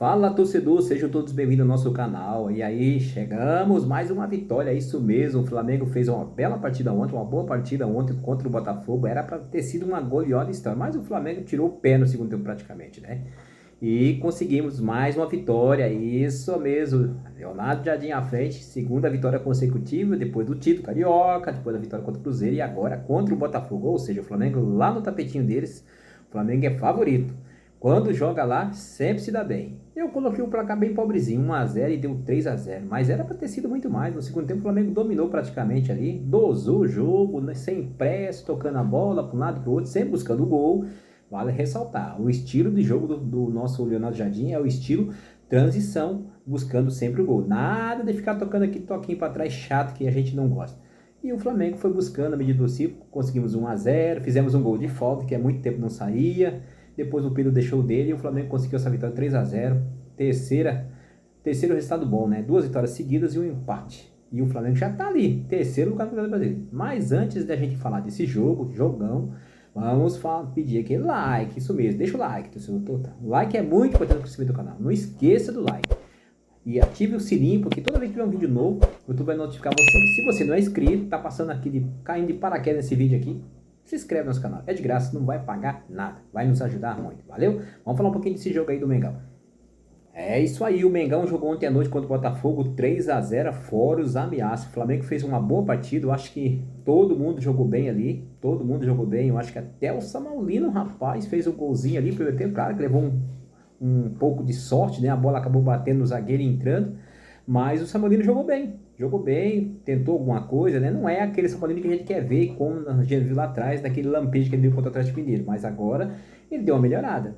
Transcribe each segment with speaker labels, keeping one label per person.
Speaker 1: Fala, torcedor, sejam todos bem-vindos ao nosso canal. E aí, chegamos, mais uma vitória, é isso mesmo. O Flamengo fez uma bela partida ontem, uma boa partida ontem contra o Botafogo. Era para ter sido uma goleada história, mas o Flamengo tirou o pé no segundo tempo praticamente, né? E conseguimos mais uma vitória, isso mesmo. Leonardo Jardim à frente, segunda vitória consecutiva, depois do título carioca, depois da vitória contra o Cruzeiro e agora contra o Botafogo. Ou seja, o Flamengo lá no tapetinho deles, o Flamengo é favorito. Quando joga lá, sempre se dá bem. Eu coloquei o placar bem pobrezinho, 1-0 e deu 3-0. Mas era para ter sido muito mais. No segundo tempo, o Flamengo dominou praticamente ali, dosou o jogo, né, sem pressa, tocando a bola para um lado e para o outro, sempre buscando o gol. Vale ressaltar, o estilo de jogo do nosso Leonardo Jardim é o estilo transição, buscando sempre o gol. Nada de ficar tocando aqui toquinho para trás chato que a gente não gosta. E o Flamengo foi buscando a medida do possível, conseguimos 1-0, fizemos um gol de falta que há muito tempo não saía. Depois o Pedro deixou dele e o Flamengo conseguiu essa vitória 3-0. Terceiro resultado bom, né? 2 vitórias seguidas e um empate. E o Flamengo já tá ali, terceiro lugar no Campeonato Brasileiro. Mas antes da gente falar desse jogão, vamos pedir aquele like, isso mesmo, deixa o like, torcedor. O like é muito importante para o crescimento do canal. Não esqueça do like. E ative o sininho, porque toda vez que tiver um vídeo novo, o YouTube vai notificar você. Se você não é inscrito, tá passando aqui, caindo de paraquedas nesse vídeo aqui, se inscreve no nosso canal. É de graça, não vai pagar nada. Vai nos ajudar muito, valeu? Vamos falar um pouquinho desse jogo aí do Mengão. É isso aí, o Mengão jogou ontem à noite contra o Botafogo 3-0, fora os ameaças. O Flamengo fez uma boa partida, eu acho que todo mundo jogou bem ali. Todo mundo jogou bem, eu acho que até o Samaulino, rapaz, fez um golzinho ali. Primeiro tempo, claro que levou um pouco de sorte, né? A bola acabou batendo no zagueiro e entrando. Mas o São jogou bem, tentou alguma coisa, né? Não é aquele São Paulino que a gente quer ver, como a gente viu lá atrás, daquele lampejo que ele deu contra o Atlético Mineiro. Mas agora ele deu uma melhorada.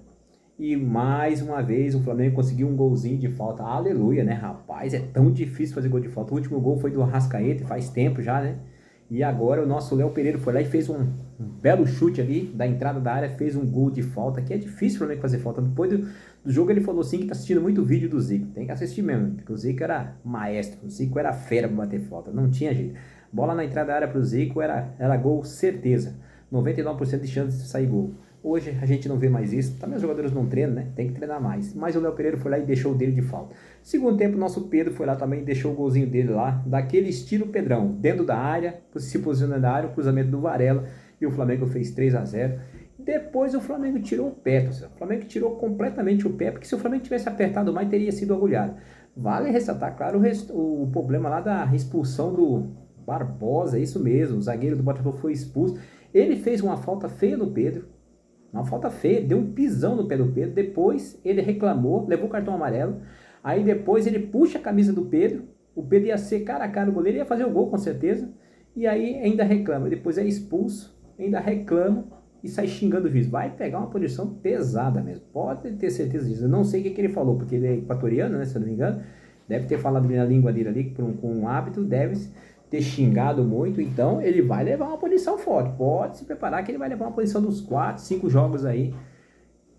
Speaker 1: E mais uma vez o Flamengo conseguiu um golzinho de falta. Aleluia, né, rapaz? É tão difícil fazer gol de falta. O último gol foi do Arrascaeta, faz tempo já, né? E agora o nosso Léo Pereira foi lá e fez um belo chute ali da entrada da área, fez um gol de falta, que é difícil o Flamengo fazer falta. Depois do jogo ele falou assim que tá assistindo muito vídeo do Zico. Tem que assistir mesmo, porque o Zico era maestro, o Zico era fera para bater falta, não tinha jeito. Bola na entrada da área pro Zico era gol certeza. 99% de chance de sair gol. Hoje a gente não vê mais isso, também os jogadores não treinam, né? Tem que treinar mais. Mas o Léo Pereira foi lá e deixou o dele de falta. Segundo tempo, o nosso Pedro foi lá também e deixou o golzinho dele lá, daquele estilo Pedrão, dentro da área, se posicionando na área, o cruzamento do Varela, e o Flamengo fez 3-0. Depois o Flamengo tirou o pé, o Flamengo tirou completamente o pé, porque se o Flamengo tivesse apertado mais, teria sido agulhado. Vale ressaltar, claro, o problema lá da expulsão do Barbosa, isso mesmo, o zagueiro do Botafogo foi expulso. Ele fez uma falta feia no Pedro, uma falta feia, deu um pisão no pé do Pedro, depois ele reclamou, levou o cartão amarelo, aí depois ele puxa a camisa do Pedro, o Pedro ia ser cara a cara o goleiro, ia fazer o gol com certeza, e aí ainda reclama, depois é expulso, ainda reclama e sai xingando o juiz. Vai pegar uma posição pesada mesmo, pode ter certeza disso. Eu não sei o que ele falou, porque ele é equatoriano, né, se eu não me engano, deve ter falado na língua dele ali, com um hábito, deve ter xingado muito, então ele vai levar uma posição forte. Pode se preparar que ele vai levar uma posição dos 4, 5 jogos aí.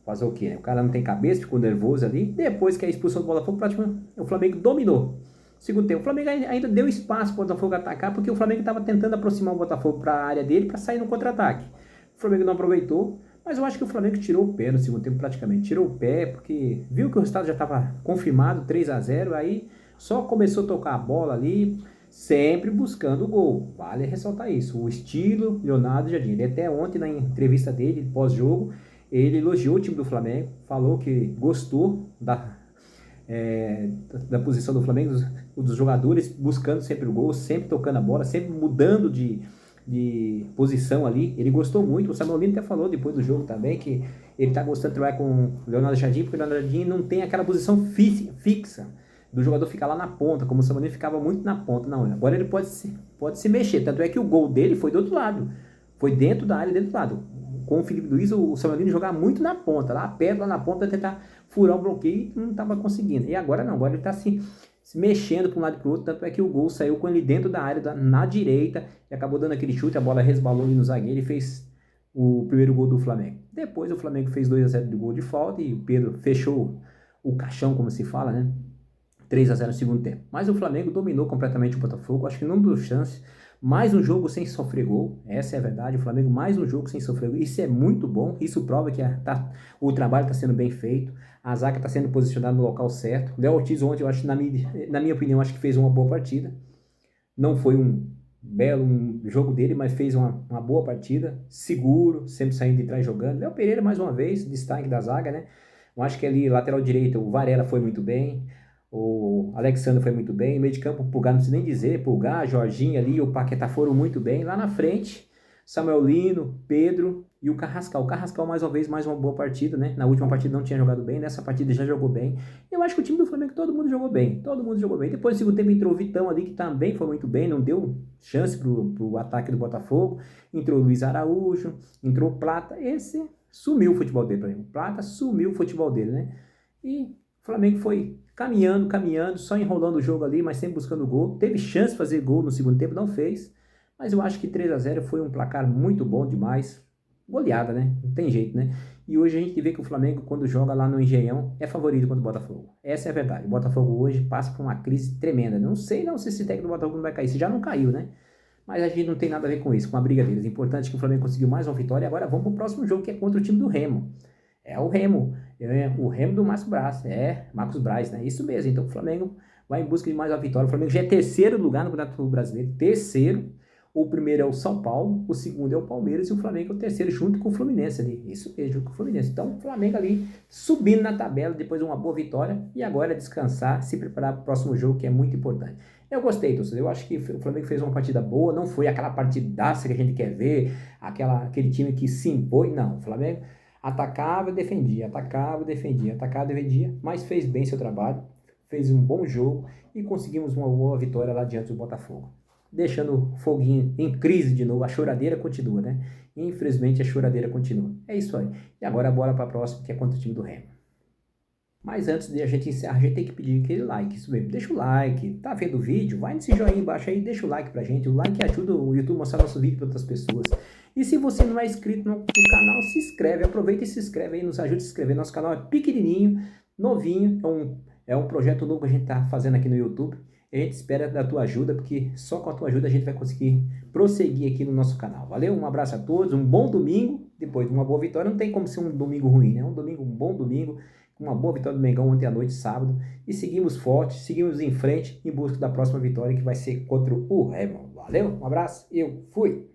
Speaker 1: Fazer o quê, né? O cara não tem cabeça, ficou nervoso ali. Depois que a expulsão do Botafogo, praticamente o Flamengo dominou. Segundo tempo, o Flamengo ainda deu espaço para o Botafogo atacar, porque o Flamengo estava tentando aproximar o Botafogo para a área dele para sair no contra-ataque. O Flamengo não aproveitou, mas eu acho que o Flamengo tirou o pé no segundo tempo praticamente. Tirou o pé porque viu que o resultado já estava confirmado, 3-0, aí só começou a tocar a bola ali, sempre buscando o gol. Vale ressaltar isso. O estilo Leonardo Jardim. Ele até ontem, na entrevista dele, pós-jogo, ele elogiou o time do Flamengo, falou que gostou da posição do Flamengo, dos jogadores buscando sempre o gol, sempre tocando a bola, sempre mudando de posição ali. Ele gostou muito. O Samuel Lino até falou depois do jogo também que ele está gostando de trabalhar com o Leonardo Jardim, porque o Leonardo Jardim não tem aquela posição fixa do jogador ficar lá na ponta, como o Samuel ficava muito na ponta. Não, agora ele pode se mexer, tanto é que o gol dele foi do outro lado, foi dentro da área, dentro do lado. Com o Felipe Luiz, o Samuel jogava muito na ponta, lá perto, lá na ponta, tentar furar o bloqueio e não estava conseguindo. E agora não, agora ele está se mexendo para um lado e para o outro, tanto é que o gol saiu com ele dentro da área, na direita, e acabou dando aquele chute, a bola resbalou ali no zagueiro e fez o primeiro gol do Flamengo. Depois o Flamengo fez 2-0 de gol de falta e o Pedro fechou o caixão, como se fala, né? 3-0 no segundo tempo. Mas o Flamengo dominou completamente o Botafogo, acho que não deu chance Mais um jogo sem sofrer gol, essa é a verdade, o Flamengo mais um jogo sem sofrer gol, isso é muito bom, isso prova que o trabalho está sendo bem feito, a zaga está sendo posicionada no local certo. Léo Ortiz ontem, eu acho, na minha opinião, acho que fez uma boa partida, não foi um belo jogo dele, mas fez uma boa partida, seguro, sempre saindo de trás jogando. Léo Pereira, mais uma vez, destaque da zaga, né? Eu acho que ali, lateral direito, o Varela foi muito bem, o Alexandre foi muito bem, meio de campo, o Pulgar, não precisa nem dizer, Pulgar, Jorginho ali, o Paquetá foram muito bem. Lá na frente, Samuel Lino, Pedro e o Carrascal. O Carrascal, mais uma vez, mais uma boa partida, né? Na última partida não tinha jogado bem, nessa partida já jogou bem. Eu acho que o time do Flamengo, todo mundo jogou bem, todo mundo jogou bem. Depois, no segundo tempo, entrou o Vitão ali, que também foi muito bem, não deu chance pro ataque do Botafogo. Entrou o Luiz Araújo, entrou o Plata, esse sumiu o futebol dele pra mim. O Plata sumiu o futebol dele, né? E o Flamengo foi caminhando, caminhando, só enrolando o jogo ali, mas sempre buscando gol. Teve chance de fazer gol no segundo tempo, não fez. Mas eu acho que 3-0 foi um placar muito bom demais. Goleada, né? Não tem jeito, né? E hoje a gente vê que o Flamengo, quando joga lá no Engenhão, é favorito contra o Botafogo. Essa é a verdade. O Botafogo hoje passa por uma crise tremenda. Não sei não se esse técnico do Botafogo não vai cair. Se já não caiu, né? Mas a gente não tem nada a ver com isso, com a briga deles. O importante é que o Flamengo conseguiu mais uma vitória. Agora vamos para o próximo jogo, que é contra o time do Remo. É o Remo. É o Remo do Marcos Braz. É, Marcos Braz, né? Isso mesmo. Então o Flamengo vai em busca de mais uma vitória. O Flamengo já é terceiro lugar no Campeonato Brasileiro. Terceiro. O primeiro é o São Paulo, o segundo é o Palmeiras e o Flamengo é o terceiro, junto com o Fluminense ali. Isso mesmo, junto com o Fluminense. Então, o Flamengo ali subindo na tabela depois de uma boa vitória e agora descansar, se preparar para o próximo jogo, que é muito importante. Eu gostei, torcedor. Eu acho que o Flamengo fez uma partida boa, não foi aquela partidaça que a gente quer ver, aquele time que se impõe, não. O Flamengo atacava e defendia, atacava e defendia, atacava e defendia, mas fez bem seu trabalho, fez um bom jogo e conseguimos uma boa vitória lá diante do Botafogo. Deixando o foguinho em crise de novo, a choradeira continua, né? Infelizmente a choradeira continua. É isso aí. E agora bora para a próxima, que é contra o time do Remo. Mas antes de a gente encerrar, a gente tem que pedir aquele like, isso mesmo. Deixa o like, tá vendo o vídeo? Vai nesse joinha embaixo aí, deixa o like pra gente. O like ajuda o YouTube a mostrar nosso vídeo para outras pessoas. E se você não é inscrito no canal, se inscreve, aproveita e se inscreve aí, nos ajude a se inscrever. Nosso canal é pequenininho, novinho, é um projeto novo que a gente tá fazendo aqui no YouTube. A gente espera da tua ajuda, porque só com a tua ajuda a gente vai conseguir prosseguir aqui no nosso canal. Valeu? Um abraço a todos, um bom domingo. Depois de uma boa vitória, não tem como ser um domingo ruim, né? Um bom domingo, com uma boa vitória do Mengão ontem à noite, sábado. E seguimos forte, seguimos em frente, em busca da próxima vitória, que vai ser contra o Remo. Valeu? Um abraço, eu fui!